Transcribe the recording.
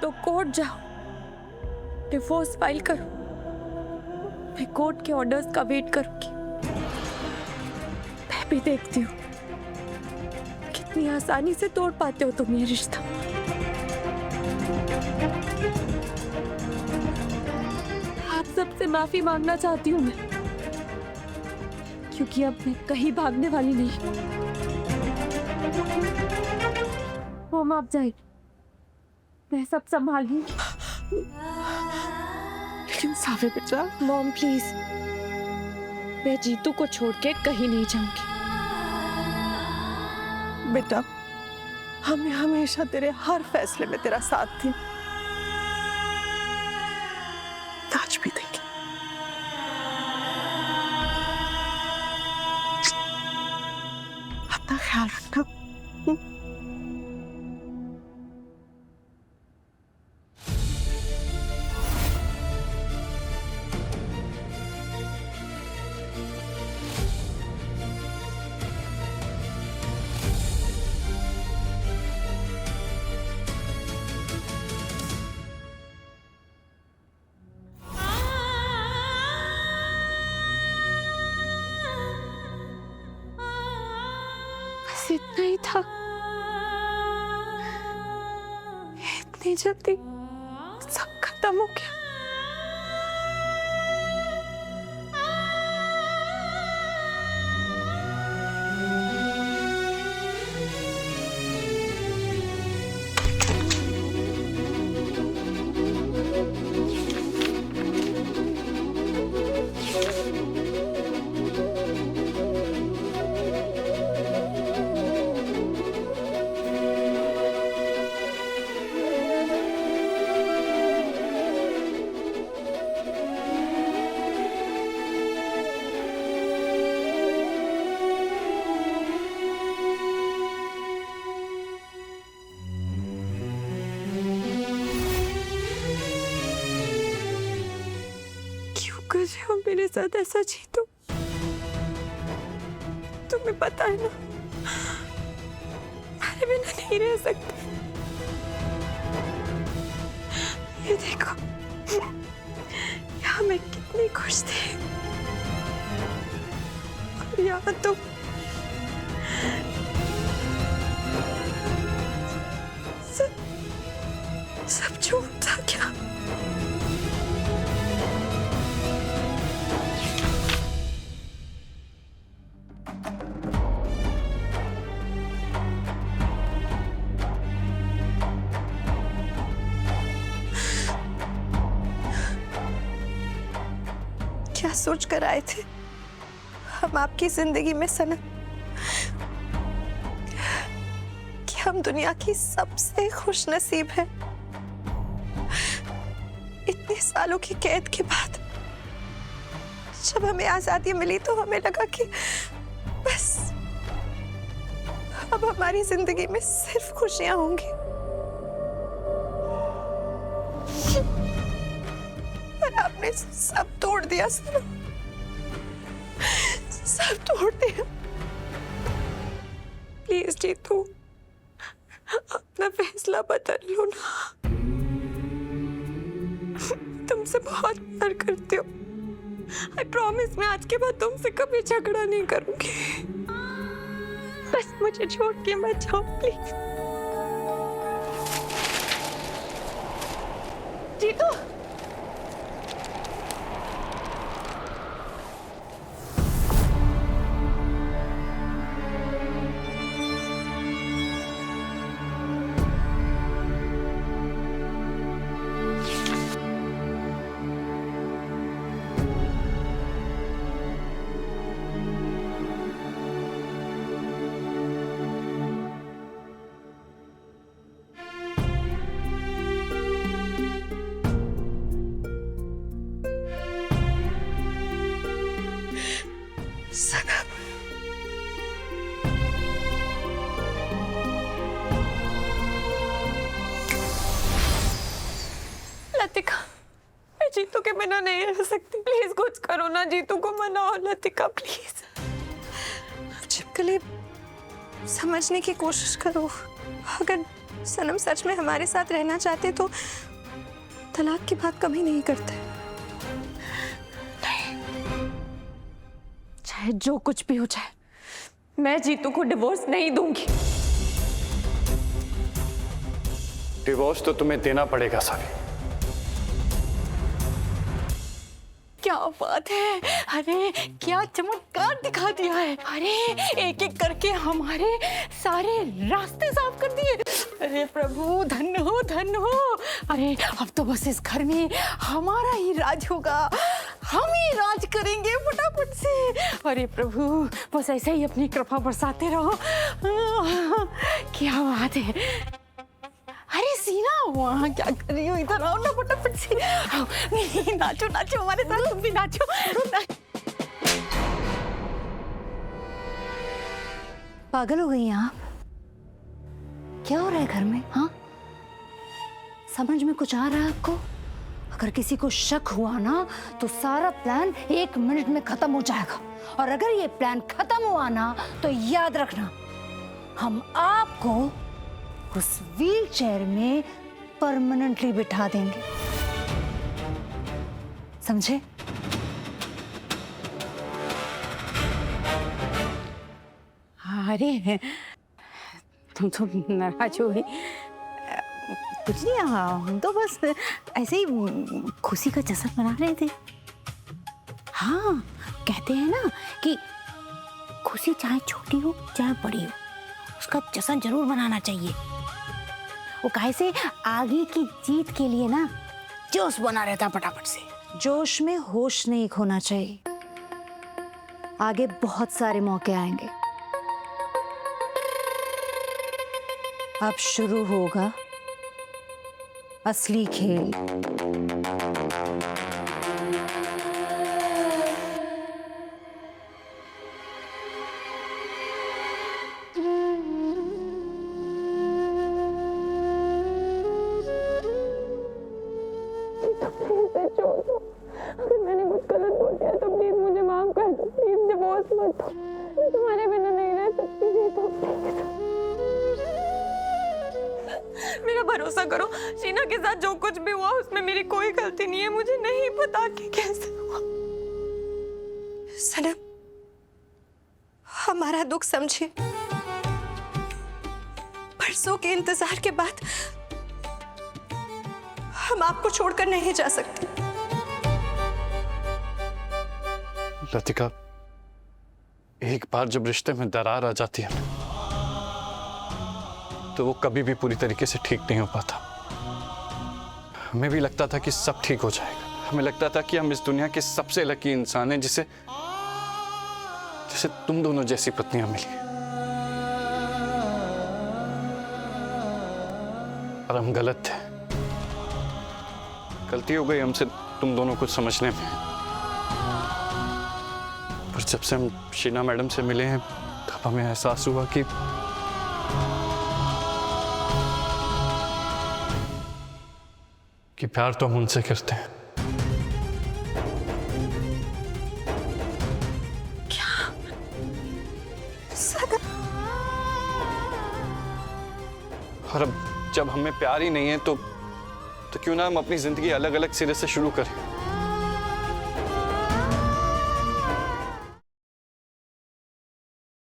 तो कोर्ट जाओ, divorce file करो। मैं कोर्ट के ऑर्डर्स का वेट करूंगी। मैं भी देखती हूँ कितनी आसानी से तोड़ पाते हो तुम ये रिश्ता। आप सबसे माफी मांगना चाहती हूँ मैं, क्योंकि अब मैं कहीं भागने वाली नहीं। होम आप जाए, मैं सब संभाल लूंगी। लेकिन सावे बेटा, मॉम प्लीज, मैं जीतू को छोड़ के कहीं नहीं जाऊंगी। बेटा हमें हमेशा तेरे हर फैसले में तेरा साथ थी, आज भी देंगे। अपना ख्याल रखना। बस इतना ही था। इतनी जल्दी सब खत्म हो गया। कर रहे हो मेरे साथ ऐसा जीतू? तुम्हें पता है ना, मेरे बिना नहीं रह सकते। ये देखो, यहाँ मैं कितनी खुश थी, और यहाँ तो सब झूठ था क्या? क्या सोच कर आए थे हम आपकी जिंदगी में सनम, कि हम दुनिया की सबसे खुश नसीब हैं। इतने सालों की कैद के बाद जब हमें आजादी मिली तो हमें लगा कि बस अब हमारी जिंदगी में सिर्फ खुशियां होंगी। आपने सब तोड़ दिया सर, सब तोड़ दिया। प्लीज जीतू, अपना फैसला बदल लो ना। तुमसे बहुत प्यार करती हूँ। आई प्रॉमिस, मैं आज के बाद तुमसे कभी झगड़ा नहीं करूंगी। बस मुझे छोड़ के मत जाओ प्लीज। जीतू, सनम, लतिका, मैं जीतू के बिना नहीं रह सकती। प्लीज कुछ करो ना, जीतू को मनाओ लतिका प्लीज। छिपकली, समझने की कोशिश करो। अगर सनम सच में हमारे साथ रहना चाहते तो तलाक की बात कभी नहीं करते। चाहे जो कुछ भी हो जाए, मैं जीतू को डिवोर्स नहीं दूंगी। डिवोर्स तो तुम्हें देना पड़ेगा सावी। क्या बात है, अरे क्या चमत्कार दिखा दिया है। अरे एक एक करके हमारे सारे रास्ते साफ कर दिए। अरे प्रभु धन्य हो, धन्य हो। अरे अब तो बस इस घर में हमारा ही राज होगा, हम ही राज करेंगे फटाफट से। अरे प्रभु बस ऐसे ही अपनी कृपा बरसाते रहो। क्या बात है। अरे सीना वहाँ क्या कर रही हो, इधर आओ ना फटाफट से। आओ, नाचो नाचो हमारे साथ, तुम भी नाचो। पागल हो गई हैं आप? क्या हो रहा है घर में? हाँ, समझ में कुछ आ रहा है आपको? अगर किसी को शक हुआ ना तो सारा प्लान 1 मिनट में खत्म हो जाएगा। और अगर ये प्लान खत्म हुआ ना तो याद रखना, हम आपको उस व्हील चेयर में परमानेंटली बिठा देंगे, समझे? अरे तुम तो नाराज हो गई। कुछ नहीं, हम तो बस ऐसे ही खुशी का जश्न मना रहे थे। हाँ, कहते हैं ना कि खुशी चाहे छोटी हो चाहे बड़ी हो, उसका जश्न जरूर मनाना चाहिए। वो काहे से आगे की जीत के लिए ना जोश बना रहता है फटाफट से। जोश में होश नहीं खोना चाहिए, आगे बहुत सारे मौके आएंगे। अब शुरू होगा असली खेल। अगर मैंने कुछ गलत बोल दिया तो प्लीज मुझे माफ कर दो। प्लीज डिवोर्स मत दो, मैं तुम्हारे बिना नहीं रह सकती। नहीं तो प्लीज मेरा भरोसा करो, शीना के साथ जो कुछ भी हुआ उसमें मेरी कोई गलती नहीं है। मुझे नहीं पता कि कैसे हुआ। सनम, हमारा दुख समझे। बरसों के इंतजार के बाद हम आपको छोड़कर नहीं जा सकते। लतिका, एक बार जब रिश्ते में दरार आ जाती है तो वो कभी भी पूरी तरीके से ठीक नहीं हो पाता। हमें भी लगता था कि सब ठीक हो जाएगा। हमें लगता था कि हम इस दुनिया के सबसे लकी इंसान हैं जिसे तुम दोनों जैसी पत्नियां मिली। और हम गलत थे। गलती हो गई हमसे तुम दोनों को समझने में। पर जब से हम शीना मैडम से मिले हैं तब हमें एहसास हुआ कि प्यार तो हम उनसे करते हैं। क्या सनम? और अब जब हमें प्यार ही नहीं है तो क्यों ना हम अपनी जिंदगी अलग अलग सिरे से शुरू करें।